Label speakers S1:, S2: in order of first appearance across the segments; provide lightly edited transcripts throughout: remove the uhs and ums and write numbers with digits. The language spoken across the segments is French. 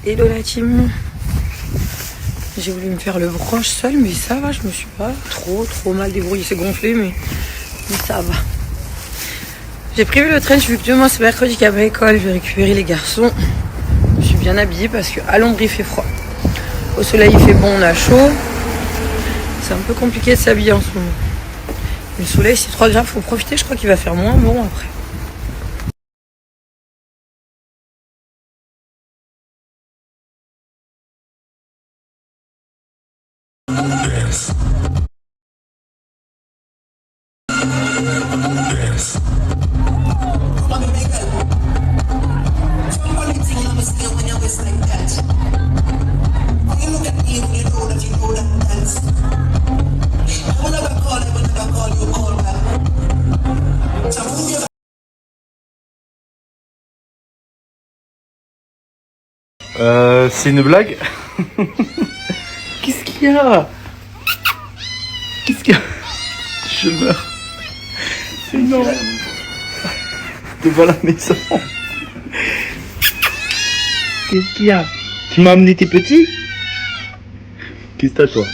S1: Hello la team. J'ai voulu me faire le broche seule, mais ça va, je me suis pas trop mal débrouillée. C'est gonflé, mais ça va. J'ai prévu le trench vu que demain c'est mercredi qu'il y a pas école. Je vais récupérer les garçons. Je suis bien habillée parce qu'à l'ombre il fait froid. Au soleil il fait bon, on a chaud. C'est un peu compliqué de s'habiller en ce moment. Le soleil c'est 3 degrés, faut profiter, je crois qu'il va faire moins bon après.
S2: C'est une blague. Qu'est-ce qu'il y a? Qu'est-ce qu'il y a? Je meurs. C'est énorme. Devant la maison. Qu'est-ce qu'il y a? Tu m'as amené tes petits? Qu'est-ce que t'as toi?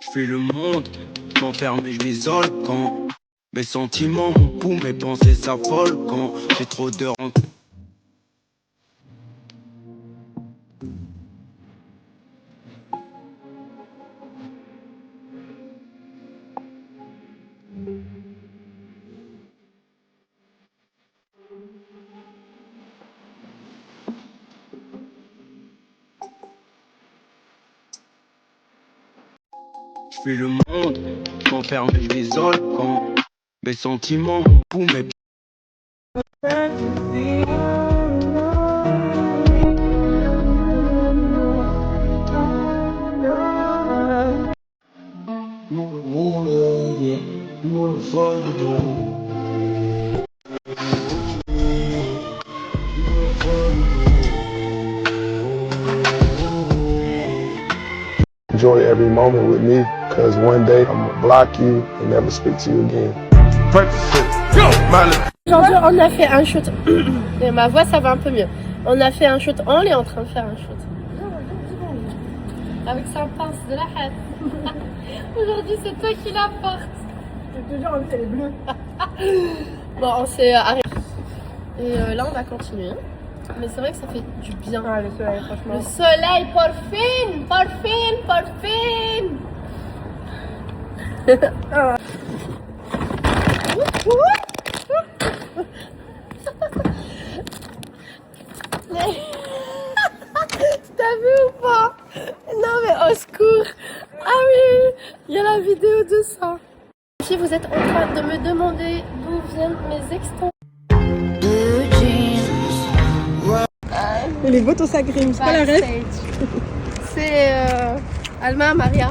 S3: Je fais le monde, je m'enferme et je m'isole quand mes sentiments, mon pouls, mes pensées s'affolent quand j'ai trop de rancœur. Je fais le monde, je m'enferme et je m'isole quand mes sentiments, mon pouls, mes
S4: Enjoy every moment with me, because one day I'm gonna block you and never speak to you again.
S5: Aujourd'hui, on a fait un shoot. Et ma voix, ça va un peu mieux. On a fait un shoot. On est en train de faire un shoot. Avec sa pince de la haine. Aujourd'hui, c'est toi qui la porte. Je te jure, elle est bleue. Bon, on s'est arrêté. Et là, on va continuer. Mais c'est vrai que ça fait du bien. Ah, le soleil, franchement. Le soleil, por fin. T'as vu ou pas? Non mais au secours. Ah oui, il y a la vidéo de ça. Si vous êtes en train de me demander d'où viennent mes extensions.
S6: Les motos ça grime, c'est pas la rêve.
S5: C'est Alma, Maria.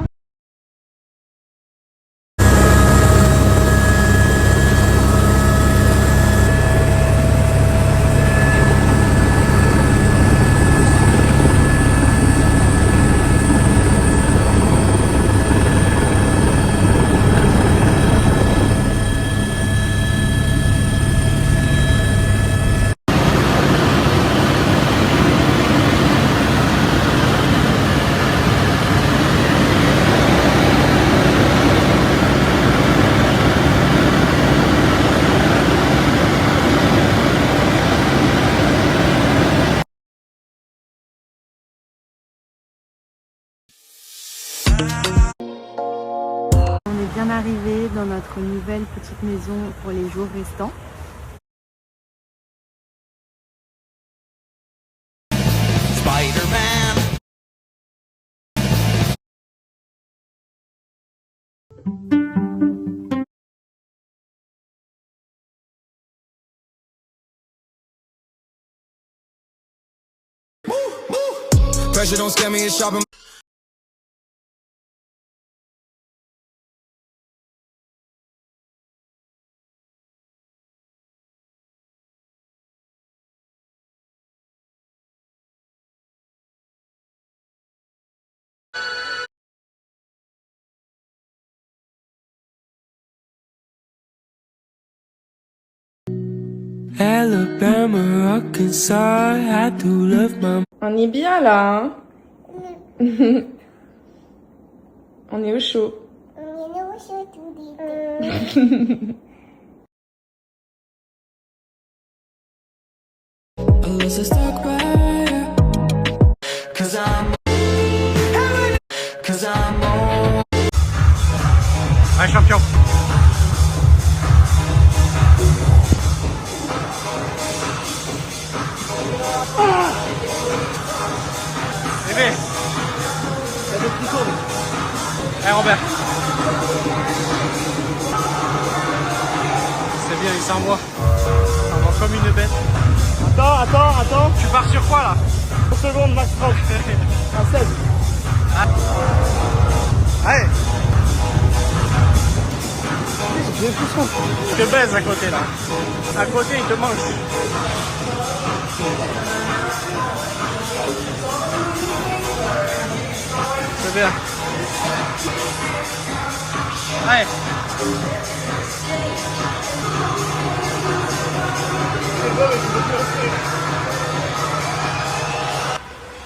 S6: dans notre nouvelle petite maison pour les jours restants.
S3: Spider-Man. Pressure don't scare me, it's shopping. Alabama, Arkansas, I do love my.
S6: On est bien là, hein. On est au chaud.
S2: Allez champion. Bébé. T'as des petits tours. Allez Robert. C'est bien, il s'envoie. Ça va comme une bête. Attends. Tu pars sur quoi là? 1 seconde max 30. En 16. Allez. Je te baise à côté là. À côté il te mange. C'est bien. Allez.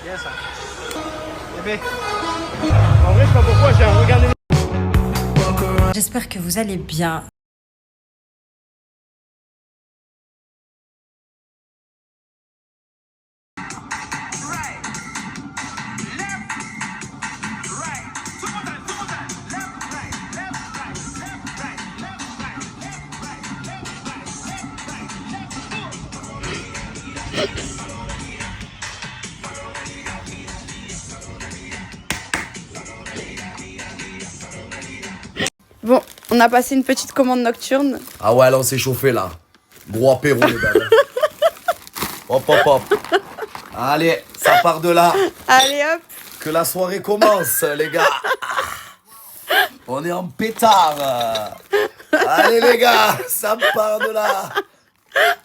S2: Yes. Bébé. En vrai je sais pas pourquoi j'ai regardé.
S6: J'espère que vous allez bien. Bon, on a passé une petite commande nocturne.
S7: Ah ouais, là on s'est chauffé là. Gros apéro les gars. Hop. Allez, ça part de là.
S6: Allez hop.
S7: Que la soirée commence les gars. On est en pétard. Allez les gars, ça part de là.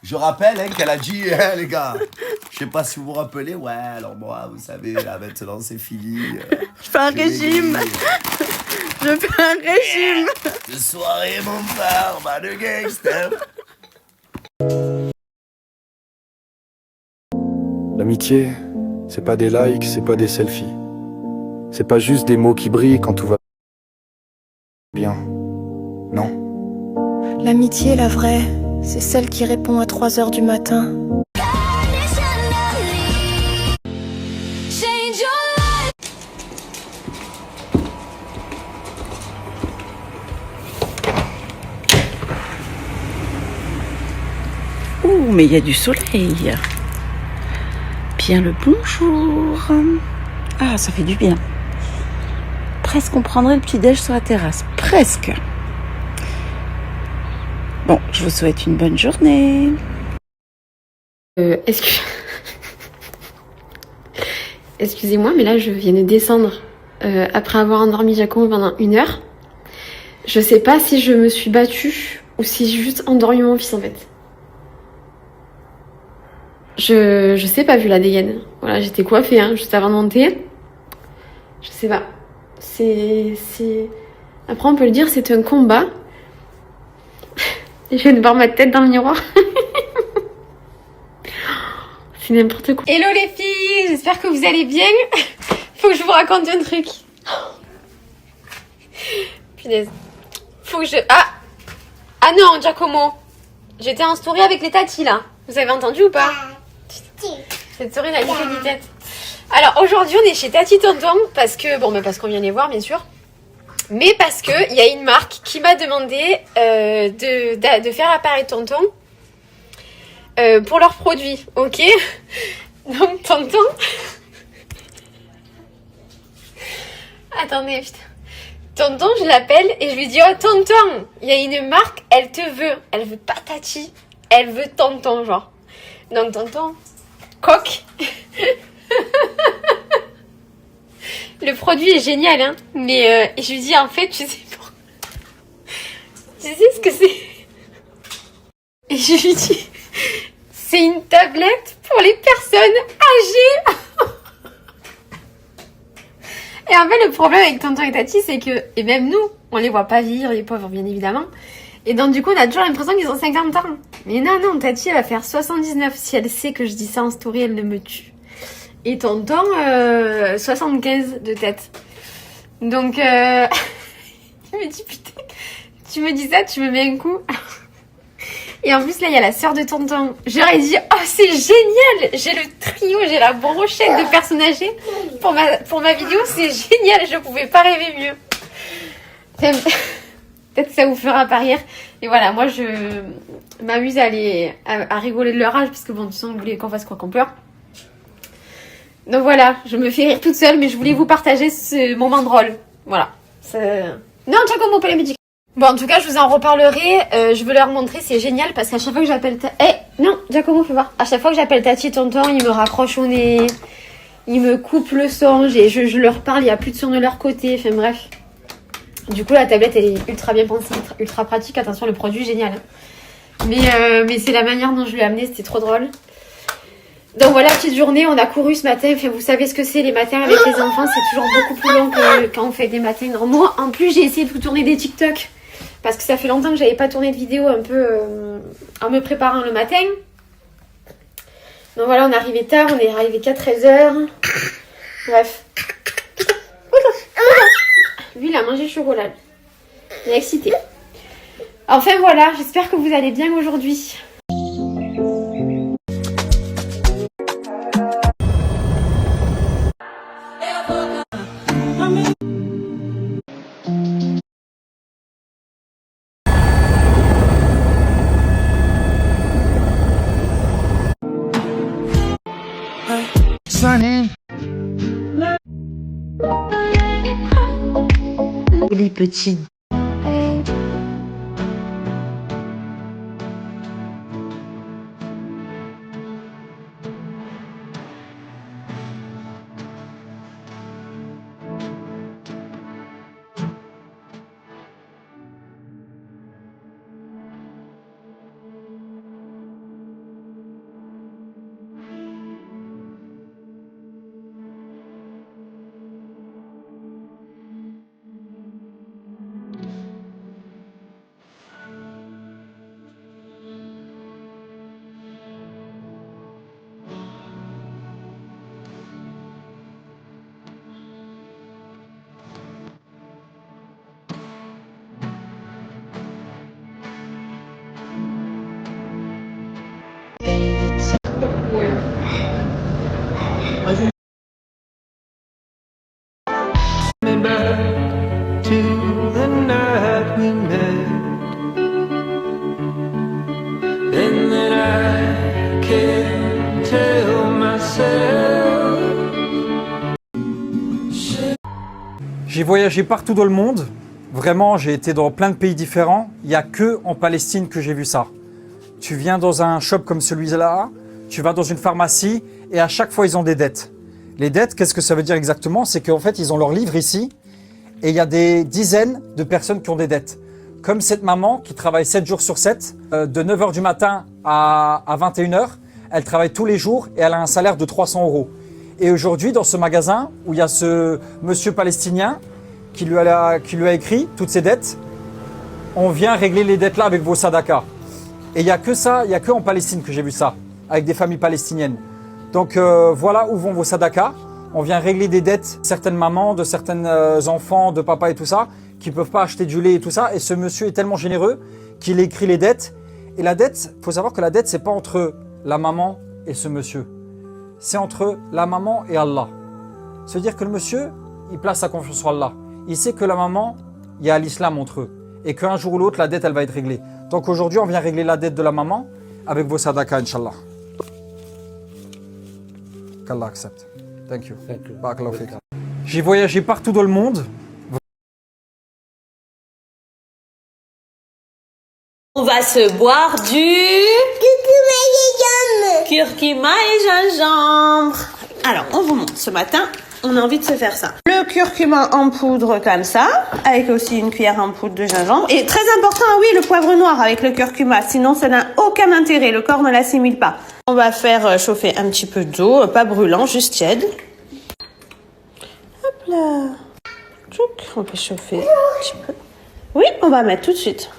S7: Je rappelle hein, qu'elle a dit, hein, les gars. Je sais pas si vous vous rappelez. Ouais, alors moi, vous savez, là maintenant c'est fini.
S6: Je fais un régime. Je fais un régime.
S7: De soirée mon frère, bah de gangster.
S4: L'amitié, c'est pas des likes, c'est pas des selfies. C'est pas juste des mots qui brillent quand tout va bien. Non.
S8: L'amitié, la vraie, c'est celle qui répond à 3 heures du matin.
S6: Ouh, mais il y a du soleil. Bien le bonjour. Ah, ça fait du bien. Presque on prendrait le petit-déj sur la terrasse. Presque. Bon, je vous souhaite une bonne journée.
S5: Excusez-moi, mais là je viens de descendre après avoir endormi Jacob pendant 1 heure. Je sais pas si je me suis battue ou si j'ai juste endormi mon fils en fait. Je sais pas vu la dégaine. Voilà, j'étais coiffée hein, juste avant de monter. Je sais pas. C'est... Après on peut le dire, c'est un combat. Je viens de voir ma tête dans le miroir. C'est n'importe quoi. Hello les filles, j'espère que vous allez bien. Faut que je vous raconte un truc. Punaise. Faut que je... Ah non, Giacomo. J'étais en story avec les tatis là. Vous avez entendu ou pas? Cette story n'a ni queue ni tête. Alors aujourd'hui on est chez Tati Tonton parce que... Bon, mais parce qu'on vient les voir bien sûr. Mais parce que il y a une marque qui m'a demandé de faire apparaître Tonton pour leurs produits, ok? Donc Tonton... Attendez, putain. Tonton, je l'appelle et je lui dis, oh Tonton, il y a une marque, elle te veut. Elle veut pas Tati, elle veut Tonton, genre. Donc Tonton, coq. Le produit est génial, hein. Mais je lui dis, en fait, tu sais ce que c'est? Et je lui dis, c'est une tablette pour les personnes âgées. Et en fait, le problème avec Tonton et Tati, c'est que, et même nous, on les voit pas vivre, les pauvres, bien évidemment. Et donc, du coup, on a toujours l'impression qu'ils ont 50 ans. Mais non, Tati, elle va faire 79. Si elle sait que je dis ça en story, elle ne me tue. Et Tonton, 75 de tête. Donc, il me dit, putain, tu me dis ça, tu me mets un coup. Et en plus, là, il y a la sœur de Tonton. J'aurais dit, oh, c'est génial! J'ai le trio, j'ai la brochette de personnes âgées. Pour ma vidéo, c'est génial, je pouvais pas rêver mieux. Peut-être que ça vous fera pas rire. Et voilà, moi, je m'amuse à rigoler de leur âge, parce que bon, de toute façon, vous voulez qu'on fasse quoi, qu'on pleure. Donc voilà, je me fais rire toute seule, mais je voulais vous partager ce moment drôle. Voilà. Non, Giacomo, pas les musiques. Bon, en tout cas, je vous en reparlerai. Je veux leur montrer, c'est génial parce qu'à chaque fois que j'appelle non, Giacomo, fais voir. À chaque fois que j'appelle Tati et Tonton, ils me raccrochent au nez. Ils me coupent le son. Je leur parle, il n'y a plus de son de leur côté. Enfin bref. Du coup, la tablette, elle est ultra bien pensée, ultra pratique. Attention, le produit est génial. Mais c'est la manière dont je lui ai amené, c'était trop drôle. Donc voilà, petite journée, on a couru ce matin. Enfin, vous savez ce que c'est, les matins avec les enfants, c'est toujours beaucoup plus long que quand on fait des matins normaux. En plus, j'ai essayé de vous tourner des TikTok. Parce que ça fait longtemps que j'avais pas tourné de vidéo un peu en me préparant le matin. Donc voilà, on est arrivé tard, on est arrivé qu'à 13h. Bref. Lui, il a mangé le chocolat. Il est excité. Enfin voilà, j'espère que vous allez bien aujourd'hui.
S6: Les petits.
S9: J'ai voyagé partout dans le monde, vraiment j'ai été dans plein de pays différents, il n'y a que en Palestine que j'ai vu ça. Tu viens dans un shop comme celui-là, tu vas dans une pharmacie et à chaque fois ils ont des dettes. Les dettes, qu'est-ce que ça veut dire exactement? C'est qu'en fait ils ont leur livre ici et il y a des dizaines de personnes qui ont des dettes. Comme cette maman qui travaille 7 jours sur 7, de 9h du matin à 21h, elle travaille tous les jours et elle a un salaire de 300 €. Et aujourd'hui, dans ce magasin où il y a ce monsieur palestinien qui lui a écrit toutes ses dettes, on vient régler les dettes là avec vos sadakas. Et il n'y a que ça, il n'y a que en Palestine que j'ai vu ça, avec des familles palestiniennes. Donc voilà où vont vos sadakas. On vient régler des dettes de certaines mamans, de certains enfants, de papa et tout ça, qui ne peuvent pas acheter du lait et tout ça. Et ce monsieur est tellement généreux qu'il écrit les dettes. Et la dette, il faut savoir que la dette, ce n'est pas entre la maman et ce monsieur. C'est entre la maman et Allah. C'est-à-dire que le monsieur, il place sa confiance sur Allah. Il sait que la maman, il y a l'islam entre eux. Et qu'un jour ou l'autre, la dette, elle va être réglée. Donc aujourd'hui, on vient régler la dette de la maman avec vos sadaka, Inch'Allah. Qu'Allah accepte. Thank you. Barakallahu fik. J'ai voyagé partout dans le monde.
S10: On va se boire du curcuma et gingembre. Alors, on vous montre. Ce matin, on a envie de se faire ça. Le curcuma en poudre comme ça, avec aussi une cuillère en poudre de gingembre. Et très important, ah oui, le poivre noir avec le curcuma. Sinon, ça n'a aucun intérêt. Le corps ne l'assimile pas. On va faire chauffer un petit peu d'eau, pas brûlant, juste tiède. Hop là. Tchouk, on peut chauffer un petit peu. Oui, on va mettre tout de suite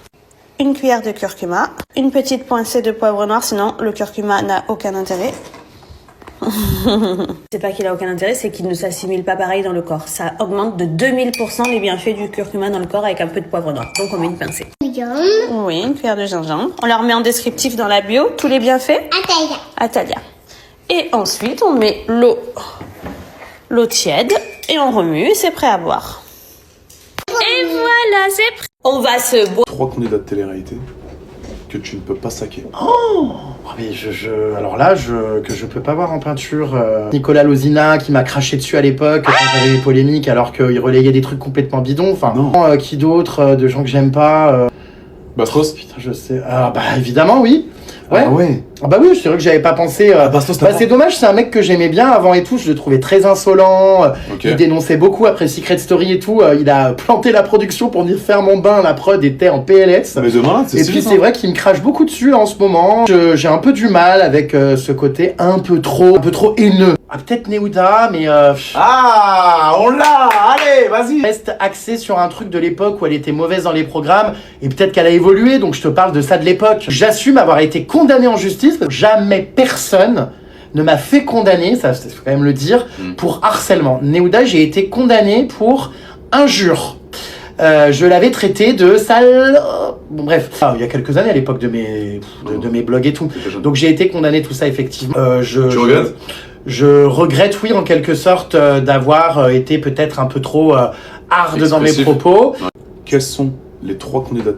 S10: une cuillère de curcuma, une petite pincée de poivre noir, sinon le curcuma n'a aucun intérêt. C'est pas qu'il a aucun intérêt, c'est qu'il ne s'assimile pas pareil dans le corps. Ça augmente de 2000% les bienfaits du curcuma dans le corps avec un peu de poivre noir. Donc on met une pincée. Oui, une cuillère de gingembre. On leur met en descriptif dans la bio tous les bienfaits. Atalia. Et ensuite on met l'eau tiède et on remue et c'est prêt à boire. Et voilà, c'est prêt. On va se boire.
S11: 3 candidats de télé-réalité que tu ne peux pas saquer.
S2: Oh mais alors là, que je peux pas voir en peinture. Nicolas Lozina qui m'a craché dessus à l'époque quand j'avais les polémiques alors qu'il relayait des trucs complètement bidons. Enfin, qui d'autre de gens que j'aime pas.
S11: Bastos.
S2: Putain, je sais. Ah bah évidemment, oui. Ouais.
S11: Ah ouais.
S2: Ah bah oui, c'est vrai que j'avais pas pensé.
S11: Bastos,
S2: c'est dommage, c'est un mec que j'aimais bien avant et tout. Je le trouvais très insolent. Il dénonçait beaucoup après Secret Story et tout. Il a planté la production pour venir faire mon bain. La prod était en PLS.
S11: Mais demain,
S2: et puis c'est vrai qu'il me crache beaucoup dessus là, en ce moment. J'ai un peu du mal avec ce côté un peu trop haineux. Ah, peut-être Neouda, mais
S7: Ah, on l'a. Allez, vas-y.
S2: Reste axé sur un truc de l'époque où elle était mauvaise dans les programmes et peut-être qu'elle a évolué. Donc je te parle de ça de l'époque. J'assume avoir été condamné en justice. Jamais personne ne m'a fait condamner, ça faut quand même le dire, pour harcèlement. Neouda, j'ai été condamné pour injure. Je l'avais traité de sale... Bon bref, il y a quelques années à l'époque de mes blogs et tout. Donc j'ai été condamné tout ça effectivement.
S11: Tu regrettes ?
S2: Je regrette, oui, en quelque sorte, d'avoir été peut-être un peu trop hard dans mes propos.
S11: Quels sont les 3 candidats